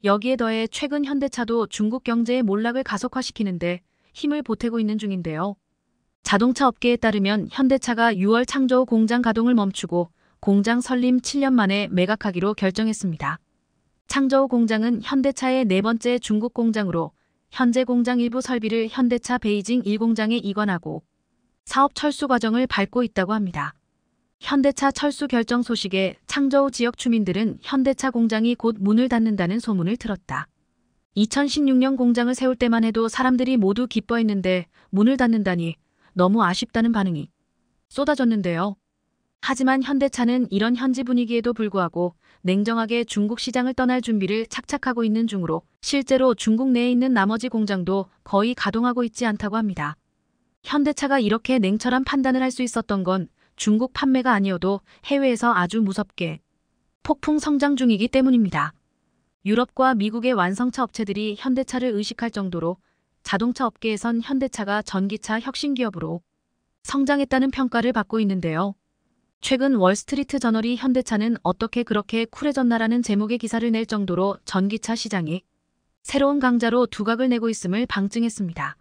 여기에 더해 최근 현대차도 중국 경제의 몰락을 가속화시키는데 힘을 보태고 있는 중인데요. 자동차 업계에 따르면 현대차가 6월 창저우 공장 가동을 멈추고 공장 설립 7년 만에 매각하기로 결정했습니다. 창저우 공장은 현대차의 네 번째 중국 공장으로 현재 공장 일부 설비를 현대차 베이징 1공장에 이관하고 사업 철수 과정을 밟고 있다고 합니다. 현대차 철수 결정 소식에 창저우 지역 주민들은 현대차 공장이 곧 문을 닫는다는 소문을 들었다. 2016년 공장을 세울 때만 해도 사람들이 모두 기뻐했는데 문을 닫는다니 너무 아쉽다는 반응이 쏟아졌는데요. 하지만 현대차는 이런 현지 분위기에도 불구하고 냉정하게 중국 시장을 떠날 준비를 착착하고 있는 중으로 실제로 중국 내에 있는 나머지 공장도 거의 가동하고 있지 않다고 합니다. 현대차가 이렇게 냉철한 판단을 할 수 있었던 건 중국 판매가 아니어도 해외에서 아주 무섭게 폭풍 성장 중이기 때문입니다. 유럽과 미국의 완성차 업체들이 현대차를 의식할 정도로 자동차 업계에선 현대차가 전기차 혁신 기업으로 성장했다는 평가를 받고 있는데요. 최근 월스트리트 저널이 현대차는 어떻게 그렇게 쿨해졌나라는 제목의 기사를 낼 정도로 전기차 시장이 새로운 강자로 두각을 내고 있음을 방증했습니다.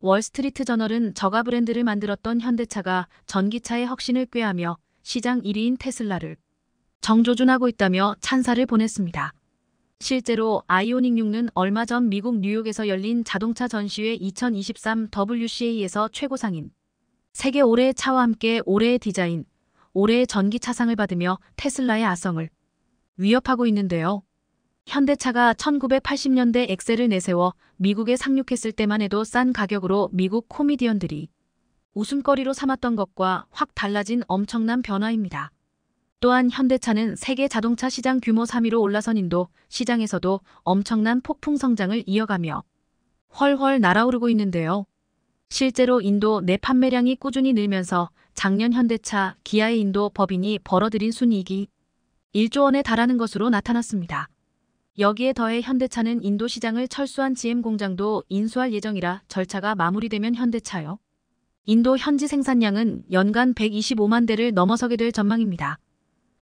월스트리트 저널은 저가 브랜드를 만들었던 현대차가 전기차의 혁신을 꾀하며 시장 1위인 테슬라를 정조준하고 있다며 찬사를 보냈습니다. 실제로 아이오닉 6는 얼마 전 미국 뉴욕에서 열린 자동차 전시회 2023 WCA에서 최고상인 세계 올해의 차와 함께 올해의 디자인, 올해의 전기차상을 받으며 테슬라의 아성을 위협하고 있는데요. 현대차가 1980년대 엑셀을 내세워 미국에 상륙했을 때만 해도 싼 가격으로 미국 코미디언들이 웃음거리로 삼았던 것과 확 달라진 엄청난 변화입니다. 또한 현대차는 세계 자동차 시장 규모 3위로 올라선 인도 시장에서도 엄청난 폭풍 성장을 이어가며 훨훨 날아오르고 있는데요. 실제로 인도 내 판매량이 꾸준히 늘면서 작년 현대차, 기아의 인도 법인이 벌어들인 순이익이 1조 원에 달하는 것으로 나타났습니다. 여기에 더해 현대차는 인도 시장을 철수한 GM 공장도 인수할 예정이라 절차가 마무리되면 현대차요. 인도 현지 생산량은 연간 125만 대를 넘어서게 될 전망입니다.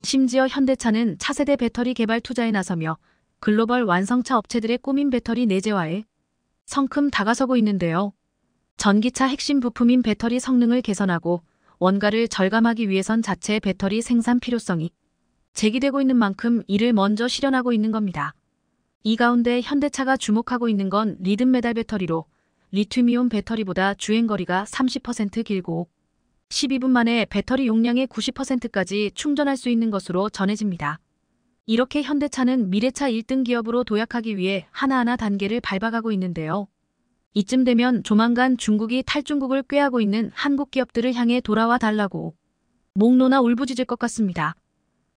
심지어 현대차는 차세대 배터리 개발 투자에 나서며 글로벌 완성차 업체들의 꾸민 배터리 내재화에 성큼 다가서고 있는데요. 전기차 핵심 부품인 배터리 성능을 개선하고 원가를 절감하기 위해선 자체 배터리 생산 필요성이 제기되고 있는 만큼 이를 먼저 실현하고 있는 겁니다. 이 가운데 현대차가 주목하고 있는 건 리듬 메달 배터리로 리튬이온 배터리보다 주행거리가 30% 길고 12분 만에 배터리 용량의 90%까지 충전할 수 있는 것으로 전해집니다. 이렇게 현대차는 미래차 1등 기업으로 도약하기 위해 하나하나 단계를 밟아가고 있는데요. 이쯤 되면 조만간 중국이 탈중국을 꾀하고 있는 한국 기업들을 향해 돌아와 달라고 목 놓아 울부짖을 것 같습니다.